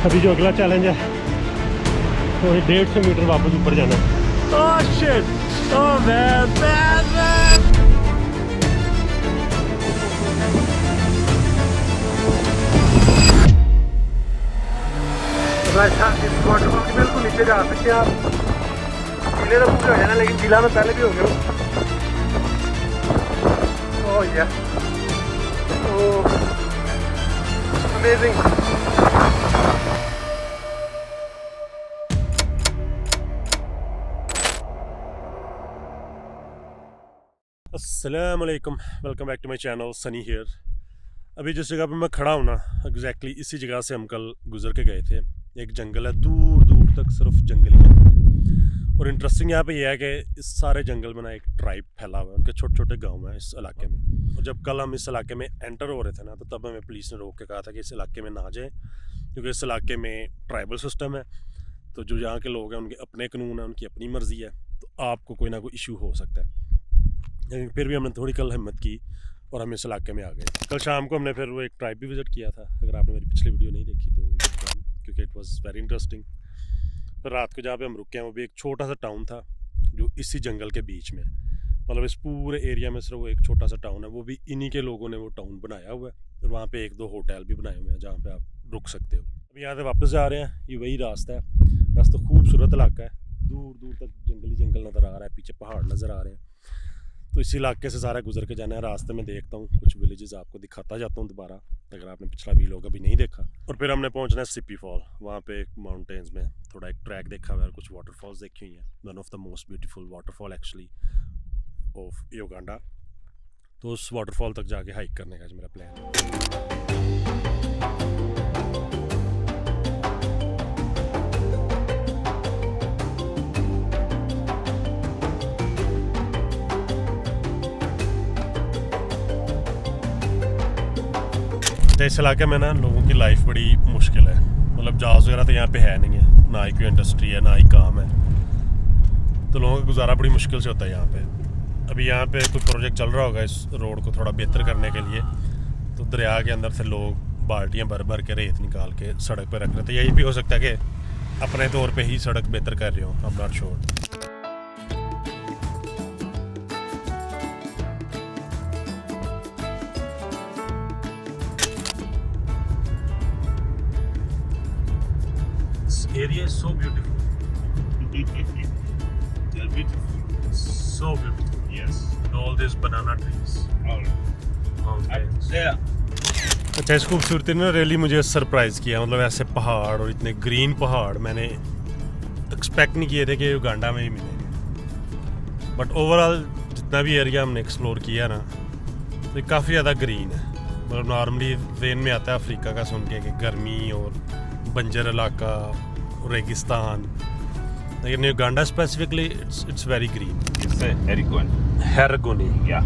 अभी जो अगला चैलेंज है वो 150 मीटर वापस ऊपर जाना है। Oh shit, oh man. अच्छा, इस वाटरफॉल के बिल्कुल नीचे जा सकते हैं आप। गीले तो पूरे हो जाना, लेकिन गीला में पहले भी हो गया। Oh yeah, oh amazing. अस्सलामुअलैकुम, welcome back to my channel, Sunny here. अभी जिस जगह पे मैं खड़ा हूँ ना, एग्जैक्टली इसी जगह से हम कल गुजर के गए थे। एक जंगल है, दूर दूर तक सिर्फ जंगल ही है। और इंटरेस्टिंग यहाँ पे ये है कि इस सारे जंगल में ना एक ट्राइब फैला हुआ है, उनके छोटे छोटे गाँव हैं इस इलाके में। और जब कल हम इस इलाके में एंटर हो रहे थे ना, तो तब हमें पुलिस ने रोक के कहा था कि इस इलाके में ना जाएँ, क्योंकि इस इलाके में ट्राइबल सिस्टम है। तो जो यहाँ के लोग हैं उनके अपने कानून हैं, उनकी अपनी मर्ज़ी है, तो आपको कोई ना कोई इशू हो सकता है। लेकिन फिर भी हमने थोड़ी कल हिम्मत की और हम इस इलाके में आ गए। कल शाम को हमने फिर वो एक ट्राइब भी विज़िट किया था। अगर आपने मेरी पिछली वीडियो नहीं देखी तो क्योंकि इट वाज वेरी इंटरेस्टिंग। फिर रात को जहाँ पे हम रुके हैं वो भी एक छोटा सा टाउन था जो इसी जंगल के बीच में, मतलब इस पूरे एरिया में सिर्फ वो एक छोटा सा टाउन है। वो भी इन्हीं के लोगों ने वो टाउन बनाया हुआ है। और वहाँ पे एक दो होटल भी बनाए हुए हैं जहाँ पे आप रुक सकते हो। अभी यहाँ से वापस जा रहे हैं, ये वही रास्ता है। रास्ता खूबसूरत इलाका है, दूर दूर तक जंगली जंगल नज़र आ रहा है, पीछे पहाड़ नज़र आ रहे हैं। तो इसी इलाके से सारा गुजर के जाना है। रास्ते में देखता हूँ कुछ विलेजेस आपको दिखाता जाता हूँ दोबारा, अगर आपने पिछला वीडियो अभी नहीं देखा। और फिर हमने पहुँचना है सिपी फॉल। वहाँ पे एक माउंटेन्स में थोड़ा एक ट्रैक देखा हुआ है, कुछ वाटरफॉल्स देखी हुई हैं। One of the most beautiful waterfall actually of Uganda. तो उस वाटरफॉल तक जाके हाइक करने का मेरा प्लान है। इस इलाके में ना लोगों की लाइफ बड़ी मुश्किल है, मतलब जॉब्स वगैरह तो यहाँ पे है नहीं है, ना ही कोई इंडस्ट्री है, ना ही काम है। तो लोगों का गुजारा बड़ी मुश्किल से होता है यहाँ पे। अभी यहाँ पे कोई प्रोजेक्ट चल रहा होगा इस रोड को थोड़ा बेहतर करने के लिए, तो दरिया के अंदर से लोग बाल्टियाँ भर भर के रेत निकाल के सड़क पर रख रहे थे। यही भी हो सकता है कि अपने तौर पर ही सड़क बेहतर कर रहे हो, I am not sure. Area is so beautiful. They're beautiful. So beautiful. Yes. All these banana trees. All Mountains. there. अच्छा, इस खूबसूरती ने रियली मुझे सरप्राइज़ किया। मतलब ऐसे पहाड़ और इतने ग्रीन पहाड़ मैंने एक्सपेक्ट नहीं किए थे कि युगांडा में ही मिलेंगे। बट ओवरऑल जितना भी एरिया हमने एक्सप्लोर किया ना, तो ये काफ़ी ज़्यादा ग्रीन है। मतलब नॉर्मली रेन में आता है अफ्रीका का सुन के कि गर्मी और बंजर इलाका, रेगिस्तान, लेकिन Uganda specifically it's very green. It's a Erigone. Heragoni. Yeah.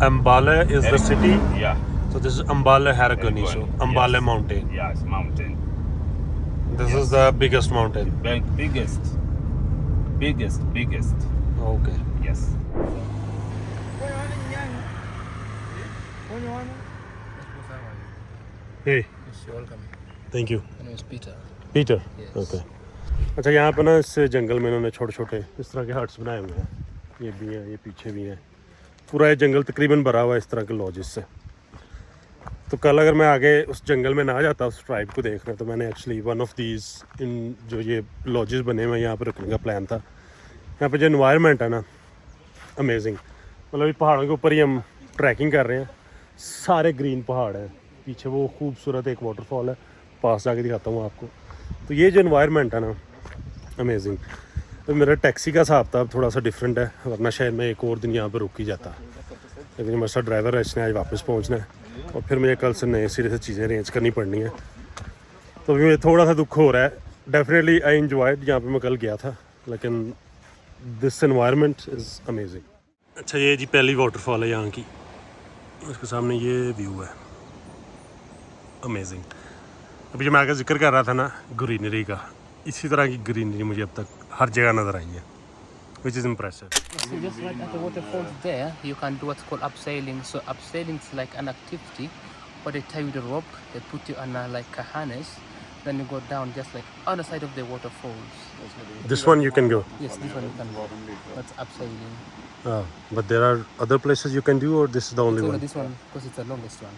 Ambala is the city. Yeah. So this is Ambala Heragoni. So Ambala Yes. mountain. Yeah, it's mountain. This is the biggest mountain. Biggest. Okay. Yes. Hey, Yes, you're welcome. thank you. My name is Peter. Peter. Yes. Okay. अच्छा, यहाँ पे ना इस जंगल में इन्होंने छोटे छोटे इस तरह के हट्स बनाए हुए हैं। ये भी हैं, ये पीछे भी हैं। पूरा ये जंगल तकरीबन भरा हुआ है इस तरह के लॉजेस से। तो कल अगर मैं आगे उस जंगल में ना जाता उस ट्राइब को देखने, तो मैंने actually one of these in जो ये लॉजेस बने हुए हैं यहाँ पर रुकने का प्लान था। यहाँ पे जो इन्वायरमेंट है ना, अमेजिंग। मतलब ये पहाड़ों के ऊपर ही हम ट्रैकिंग कर रहे हैं, सारे ग्रीन पहाड़ हैं। पीछे वो खूबसूरत एक वाटरफॉल है, पास जाके दिखाता हूँ आपको। तो ये जो इन्वायरमेंट है ना, अमेजिंग। तो मेरा टैक्सी का हिसाब था थोड़ा सा डिफरेंट है, वरना शायद मैं एक और दिन यहाँ पर रुक ही जाता। लेकिन मेरे साथ ड्राइवर है, इसने आज वापस पहुँचना है और फिर मुझे कल से नए सिरे से चीज़ें अरेंज करनी पड़नी है। तो अभी मुझे थोड़ा सा दुख हो रहा है। डेफिनेटली आई एंजॉयड जहाँ पे मैं कल गया था, लेकिन दिस एनवायरनमेंट इज़ अमेजिंग। अच्छा, ये जी पहली वाटरफॉल है यहाँ की, उसके सामने ये व्यू है, अमेजिंग। अभी जो मैं आगे जिक्र कर रहा था ना ग्रीनरी का, इसी तरह की ग्रीनरी मुझे अब तक हर जगह नज़र आई है, which is impressive. So just right at the waterfalls there, you can do what's called abseiling. So abseiling is like an activity where they tie you the rope, they put you on like a harness, Then you go down just like on the side of the waterfalls. This one you can go. Yes, this one you can go. That's abseiling. Ah, but there are other places you can do, or this is the only It's only one? this one because it's the longest one.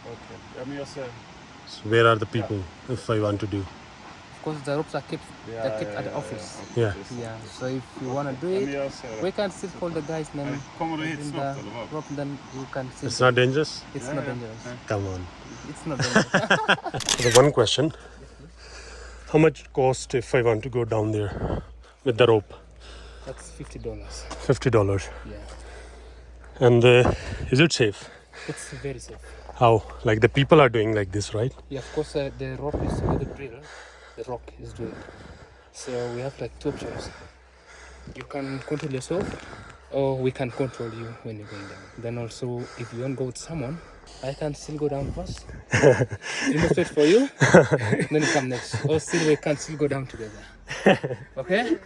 So where are the people if I want to do? Of course, the ropes are kept at the office. Yeah. Yeah. So if you wanna do it, we can still call the guy's name Kommer du hit in snart the eller vad? rope. Then you can still. It's not dangerous? It's not dangerous. Come on. It's not dangerous. The one question. How much cost if I want to go down there with the rope? That's $50. $50. Yeah. And is it safe? It's very safe. How? Like the people are doing like this, right? Yeah, of course, the rope is with the drill. The rock is drilled. So we have like two options. You can control yourself, or we can control you when you're going down. Then also, if you want to go with someone, I can still go down first. Demonstrate for you. Then you come next. Or still, we can still go down together. Okay?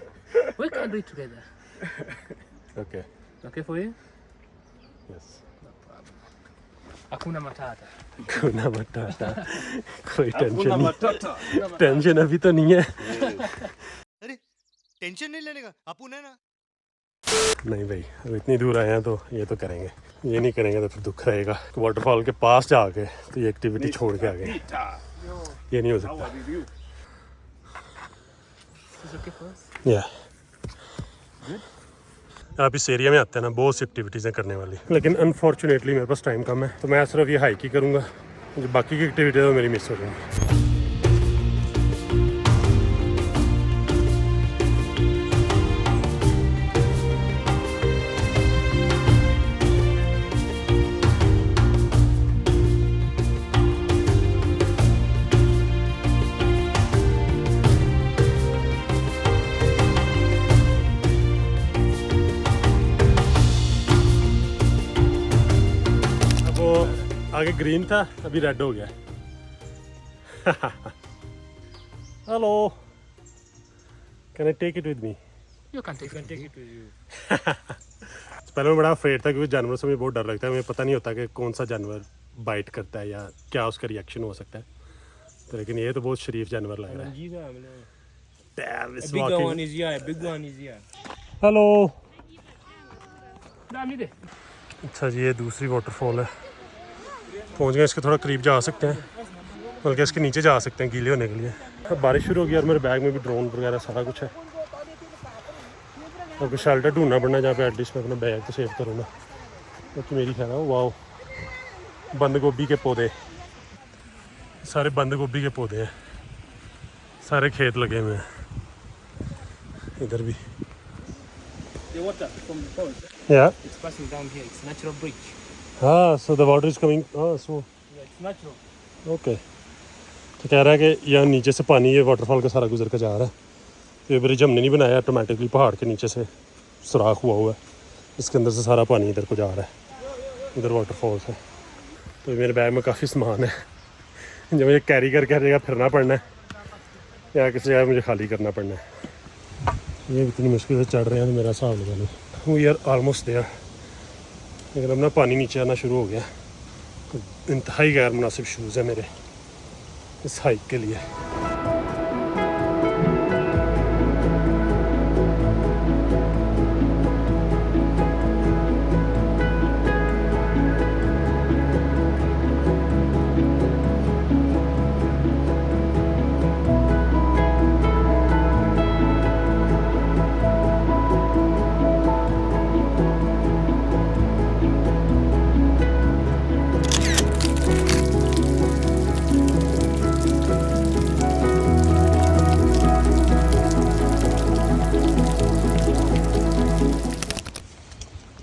We can do it together. Okay. Okay for you? Yes. Hakuna matata. Kuna matata. कोई tension Hakuna नहीं. matata. Tension अभी तो नहीं है. अरे tension नहीं लेने का अपुन है ना. नहीं भाई, अब इतनी दूर आए हैं तो ये तो करेंगे. ये नहीं करेंगे तो फिर दुख रहेगा. वाटरफॉल के पास जाके तो ये एक्टिविटी छोड़ के आ गए. ये नहीं हो सकता. Is it okay for us? या आप इस एरिया में आते हैं ना, बहुत सी एक्टिविटीज़ हैं करने वाली, लेकिन अनफॉर्चुनेटली मेरे पास टाइम कम है, तो मैं सिर्फ ये हाइक ही करूँगा. जो बाकी की एक्टिविटीज़ है वो मेरी मिस हो जाएंगी. आगे ग्रीन था, अभी रेड हो गया. Hello, can I take it with me? You can take it with you. पहले मैं बड़ा अफ्रेड था क्योंकि जानवरों से मुझे बहुत डर लगता है. मुझे पता नहीं होता कि कौन सा जानवर बाइट करता है या क्या उसका रिएक्शन हो सकता है. तो लेकिन ये तो बहुत शरीफ जानवर लग रहा है. Damn, it's walking. is here. Big one is here. Hello. Dami de. अच्छा जी, ये दूसरी वाटरफॉल है. पहुंच गए. इसके थोड़ा करीब जा सकते हैं, बल्कि इसके नीचे जा सकते हैं गीले होने के लिए. अब बारिश शुरू हो गई और मेरे बैग में भी ड्रोन वगैरह सारा कुछ है. और कुछ शेल्टर ढूंढना पड़ना जहाँ पे एटलीस्ट मैं अपना बैग तो सेव करूँगा. क्योंकि मेरी खैर है. वाओ, बंद गोभी के पौधे, सारे बंद गोभी के पौधे हैं. सारे खेत लगे हुए हैं इधर भी. The water from the falls, या it's passing down here. It's natural bridge. हाँ, so the water is coming. हाँ, सो Yeah, it's natural. ओके. तो कह रहा है कि यहाँ नीचे से पानी ये वाटरफॉल का सारा गुजर कर जा रहा है. तो ये ब्रिज हमने नहीं बनाया, ऑटोमेटिकली पहाड़ के नीचे से सुराख हुआ है. इसके अंदर से सारा पानी इधर को जा रहा है. इधर वाटरफॉल है. तो मेरे बैग में काफ़ी सामान है जो मुझे कैरी करके हर जगह फिरना पड़ना है या किसी जगह मुझे खाली करना पड़ना है. ये इतनी मुश्किल से चढ़ रहे हैं तो मेरा हिसाब लगा लो. We are almost there. लेकिन अब ना पानी नीचे आना शुरू हो गया. तो इंतहाई गैर मुनासिब शूज़ है मेरे इस हाइक के लिए.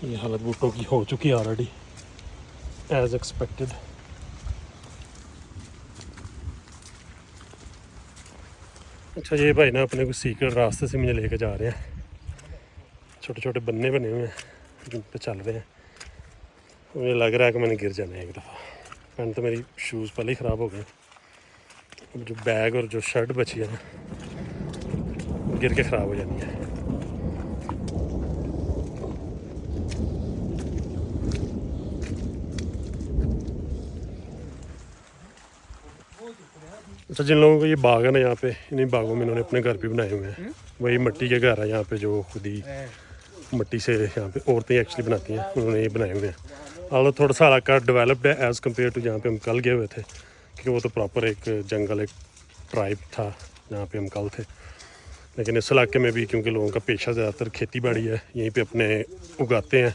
ये हालत बूटों की हो चुकी है ऑलरेडी, एज एक्सपेक्टेड. अच्छा, ये भाई ना अपने को सीक्रेट रास्ते से मुझे लेके जा रहे हैं. छोटे छोटे बन्ने बने हुए हैं जिन पे चल रहे हैं. मुझे लग रहा है कि मैंने गिर जाना है एक दफ़ा. पैंट तो मेरी शूज़ पहले ही ख़राब हो गए. अब जो बैग और जो शर्ट बची है ना, वो गिर के ख़राब हो जानी है. अच्छा, जिन लोगों को ये बाग है ना यहाँ पे, इन्हीं बागों में इन्होंने अपने घर भी बनाए हुए हैं। वही मिट्टी के घर है यहाँ पे, जो खुद ही मिट्टी से यहाँ पे औरतें एक्चुअली बनाती हैं, उन्होंने ये बनाए हुए हैं। हालांकि थोड़ा सा इलाका डेवलप्ड है एज़ कम्पेयर टू जहाँ पे हम कल गए हुए थे, क्योंकि वो तो प्रॉपर एक जंगल, एक ट्राइब था जहाँ पे हम कल थे। लेकिन इस इलाके में भी क्योंकि लोगों का पेशा ज़्यादातर खेती बाड़ी है, यहीं पे अपने उगाते हैं,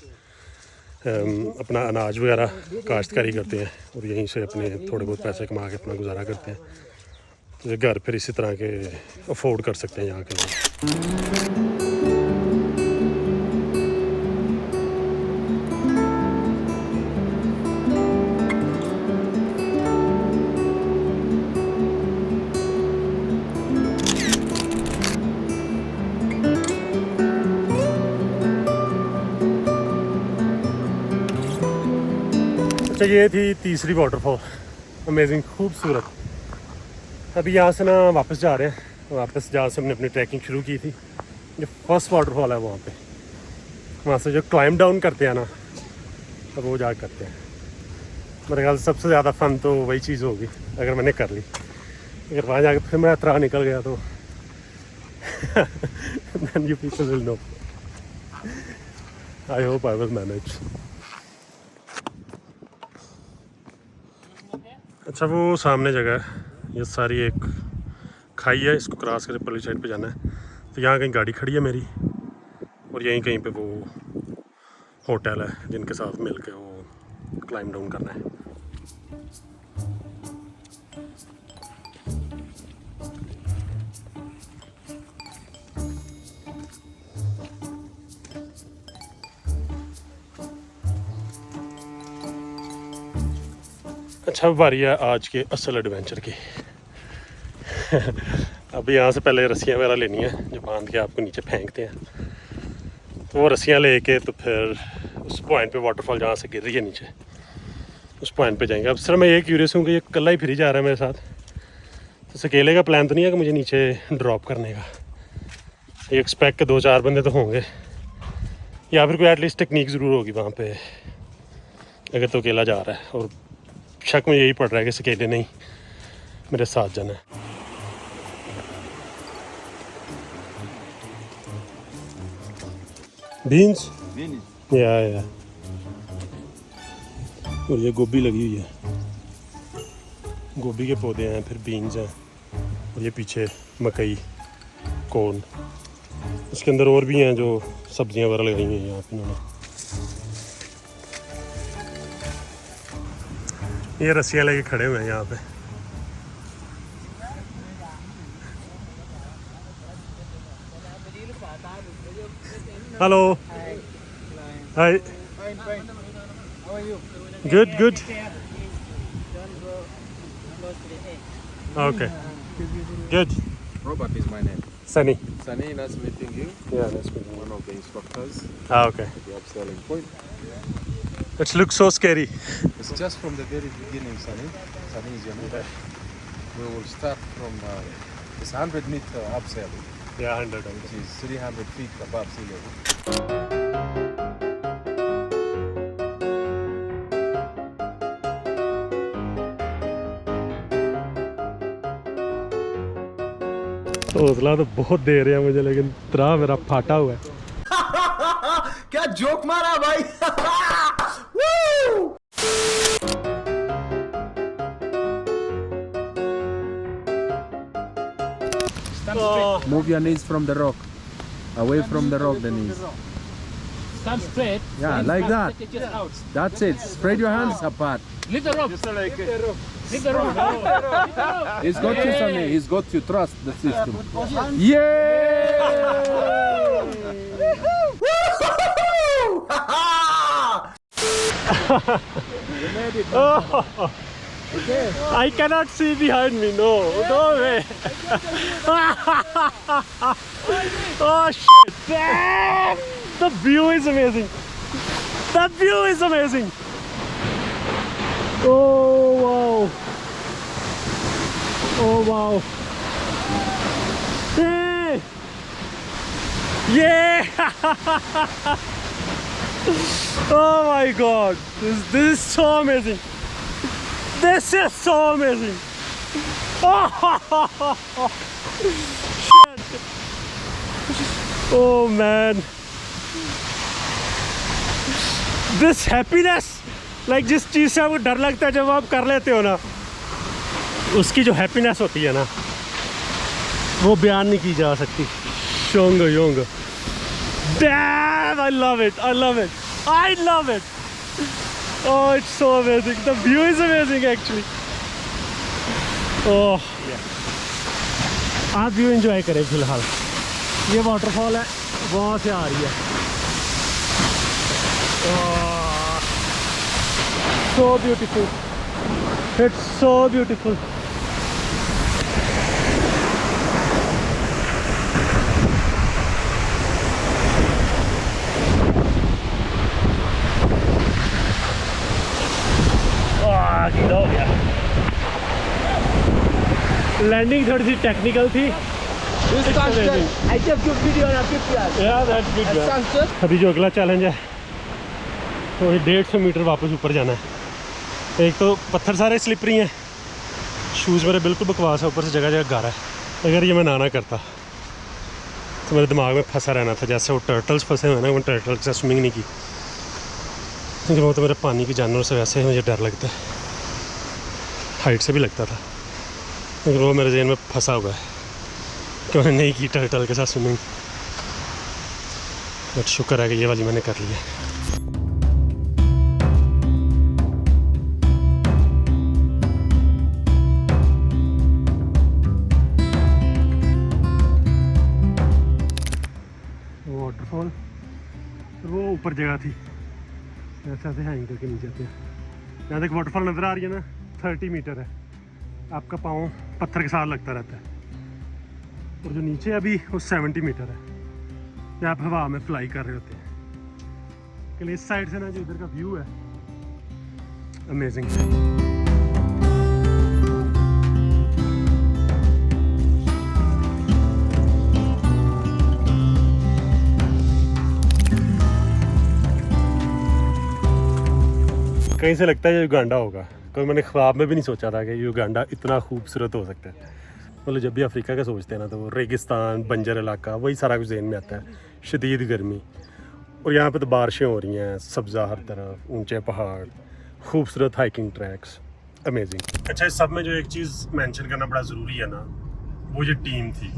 अपना अनाज वगैरह काश्तकारी करते हैं और यहीं से अपने थोड़े बहुत पैसे कमा के अपना गुजारा करते हैं। तो ये घर फिर इसी तरह के अफोर्ड कर सकते हैं यहाँ के लोग। अच्छा, ये थी तीसरी वाटरफॉल, अमेजिंग, खूबसूरत। अभी यहाँ से ना वापस जा रहे हैं, वापस जहाँ से हमने अपनी ट्रैकिंग शुरू की थी। जो फर्स्ट वाटरफॉल है वहाँ पे, वहाँ से जो क्लाइंब डाउन करते हैं ना, अब वो जा करते हैं। मेरे ख्याल से सबसे ज़्यादा फ़न तो वही चीज़ होगी अगर मैंने कर ली। अगर वहाँ जाकर फिर मैं अतरा निकल गया तो then you people will know. I hope I will manage. अच्छा, वो सामने जगह है, ये सारी एक खाई है, इसको क्रॉस करके पल्ली साइड पे जाना है। तो यहाँ कहीं गाड़ी खड़ी है मेरी, और यहीं कहीं पे वो होटल है जिनके साथ मिल के वो क्लाइंब डाउन करना है। अच्छा, बारी है आज के असल एडवेंचर की। अब यहाँ से पहले रस्सियाँ वगैरह लेनी है जो बांध के आपको नीचे फेंकते हैं। तो वो रस्सियाँ लेके तो फिर उस पॉइंट पे, वाटरफॉल जहाँ से गिर रही है नीचे, उस पॉइंट पे जाएंगे। अब सर मैं ये क्यूरियस हूँ कि ये कल्ला ही फिर जा रहा है मेरे साथ, तो अकेले का प्लान तो नहीं है कि मुझे नीचे ड्रॉप करने का। ये एक्सपेक्ट के 2-4 बंदे तो होंगे, या फिर कोई एटलीस्ट टेक्निक ज़रूर होगी वहाँ पे अगर तो अकेला जा रहा है। और शक में यही पड़ रहा है कि अकेले नहीं, मेरे साथ जाना है। बीन्स या और ये गोभी लगी हुई है, गोभी के पौधे हैं, फिर बीन्स हैं, और ये पीछे मकई, कॉर्न। इसके अंदर और भी हैं जो सब्जियां वगैरह लगाई हुई हैं यहाँ पे इन्होंने। ये रस्सियाँ लेके खड़े हुए हैं यहाँ पे। Hello, hi, good good, okay, good. Robert is my name. Sunny. Sunny, nice meeting you. Yeah, that's good. One of the instructors Okay. at the upselling point. It looks so scary. It's just from the very beginning, Sunny. Sunny is your name. We will start from it's 100-meter upselling, Yeah, 100. which is 300 feet above sea level. हौसला तो बहुत दे रहे हैं मुझे, लेकिन तना मेरा फाटा हुआ है। क्या जोक मारा भाई। Move your knees from the rock. Away from the rock, the knees. Stand straight. Yeah, like that. Take your chest out. That's it. Spread your hands apart. Lift the rope. Lift the rope. He's got you, Sunny. He's got you. Trust the system. Yeah! I cannot see behind me. No, no way. Oh shit! Damn! The view is amazing. The view is amazing. Oh wow! Oh wow! Hey! Yeah! Oh my God! This is so amazing. This is so amazing. Oh man, this happiness, like जिस चीज़ से आपको डर लगता है जब आप कर लेते हो ना, उसकी जो हैप्पीनेस होती है ना, वो बयान नहीं की जा सकती। शोंग Yong, damn, I love it, I love it, I love it. Oh, it's so amazing. The view is amazing actually. Oh आप व्यू एंजॉय करें फिलहाल। ये वाटरफॉल है, वहाँ से आ रही है। So beautiful. It's so beautiful. गीला हो गया। लैंडिंग थोड़ी सी टेक्निकल थी। अभी जो अगला चैलेंज है वो 150 मीटर वापस ऊपर जाना है। एक तो पत्थर सारे स्लिपरी हैं, शूज़ मेरे बिल्कुल बकवास है, ऊपर से जगह जगह गारा है। अगर ये मैं ना करता तो मेरे दिमाग में फंसा रहना था, जैसे वो टर्टल्स फंसे हुए ना, वो टर्टल के साथ स्विमिंग नहीं की, क्योंकि वो तो मेरे पानी के जानवर से वैसे ही मुझे डर लगता है, हाइट से भी लगता था, लेकिन वो मेरे जहन में फंसा हुआ है कि मैंने नहीं की टर्टल के साथ स्विमिंग। बट शुक्र है कि ये वाली मैंने कर ली है। वाटरफॉल वो ऊपर जगह थी, ऐसे ऐसे हैंग करके नीचे आते हैं। यहाँ तक वाटरफॉल नज़र आ रही है ना, 30 मीटर है। आपका पाँव पत्थर के साथ लगता रहता है। और जो नीचे अभी वो 70 मीटर है, जहाँ आप हवा में फ्लाई कर रहे होते हैं। कि इस साइड से ना जो इधर का व्यू है अमेजिंग है। कहीं से लगता है युगांडा होगा, क्योंकि मैंने ख्वाब में भी नहीं सोचा था कि युगांडा इतना खूबसूरत हो सकता है। मतलब जब भी अफ्रीका का सोचते हैं ना, तो वो रेगिस्तान, बंजर इलाका, वही सारा कुछ ज़हन में आता है। शदीद गर्मी, और यहाँ पे तो बारिशें हो रही हैं, सब्ज़ा हर तरफ, ऊंचे पहाड़, खूबसूरत हाइकिंग ट्रैक्स, अमेजिंग। अच्छा, इस सब में जो एक चीज़ मेंशन करना बड़ा ज़रूरी है ना, वो जो टीम थी।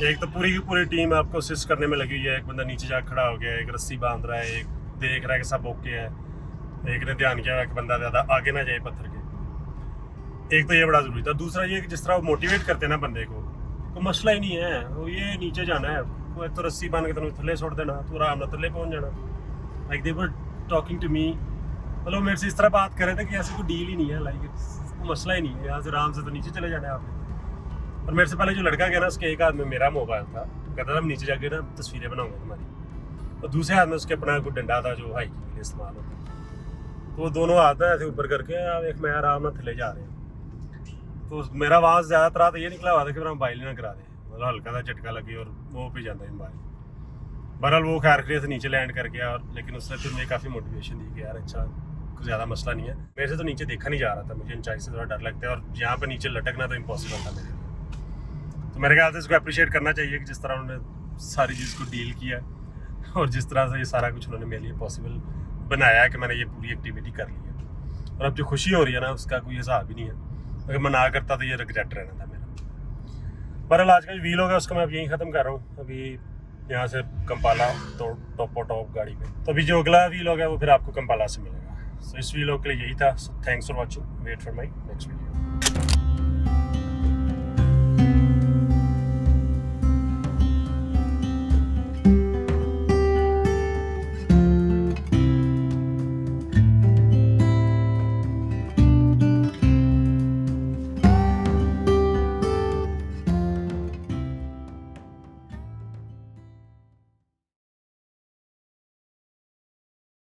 एक तो पूरी की पूरी टीम आपको असिस्ट करने में लगी हुई है। एक बंदा नीचे जा खड़ा हो गया, एक रस्सी बांध रहा है, एक देख रहा है कि सब ओके है, एक ने ध्यान किया कि बंदा ज़्यादा आगे ना जाए पत्थर के। एक तो ये बड़ा ज़रूरी था। दूसरा ये कि जिस तरह वो मोटिवेट करते हैं ना बंदे को, तो मसला ही नहीं है, वो ये नीचे जाना है, वो तो रस्सी बांध के तुम थल्ले छोड़ देना, तो आराम से थल्ले पहुँच जाना। Like they were talking to me, मतलब मेरे से इस तरह बात कर रहे थे कि ऐसी कोई डील ही नहीं है, लाइक कोई मसला ही नहीं है, यहाँ से आराम से तो नीचे चले जाना है आपने। और मेरे से पहले जो लड़का गया ना, उसके एक हाथ में मेरा मोबाइल था, कहता था मैं नीचे जाके ना तस्वीरें बनाऊंगा तुम्हारी, और दूसरे हाथ में उसके अपना कोई डंडा था जो हाइकिंग के लिए इस्तेमाल होता। तो वो दोनों हाथ में ऐसे ऊपर करके एक मैं आराम से थले जा रहे हैं। तो मेरा आवाज़ ज़्यादातर आता ये निकला हुआ था कि मेरा मोबाइल ना करा दे, मतलब हल्का सा झटका लगे और वो पे जाता है मोबाइल। बहरहाल वो खैर से नीचे लैंड कर गया, और लेकिन उसने फिर मुझे काफ़ी मोटिवेशन दी कि यार अच्छा कुछ ज़्यादा मसला नहीं है। मेरे से तो नीचे देखा नहीं जा रहा था, मुझे ऊंचाई से थोड़ा डर लगता है, और यहाँ पर नीचे लटकना तो इम्पॉसिबल था मेरे लिए। तो मेरे ख्याल से इसको अप्रिशिएट करना चाहिए कि जिस तरह उन्होंने सारी चीज़ को डील किया, और जिस तरह से ये सारा कुछ उन्होंने मेरे लिए पॉसिबल बनाया है कि मैंने ये पूरी एक्टिविटी कर ली है। और अब जो खुशी हो रही है ना, उसका कोई हिसाब ही नहीं है। अगर मैं ना करता तो ये रिग्रेट रहना था मेरा। पर आज का जो व्लॉग है उसको मैं अब यहीं ख़त्म कर रहा हूँ। अभी यहाँ से कंपाला तो टॉप गाड़ी में, तो अभी जो अगला व्लॉग है वो फिर आपको कंपाला से मिलेगा। सो इस व्लॉग के लिए यही था। So thanks for watching, wait for my next video.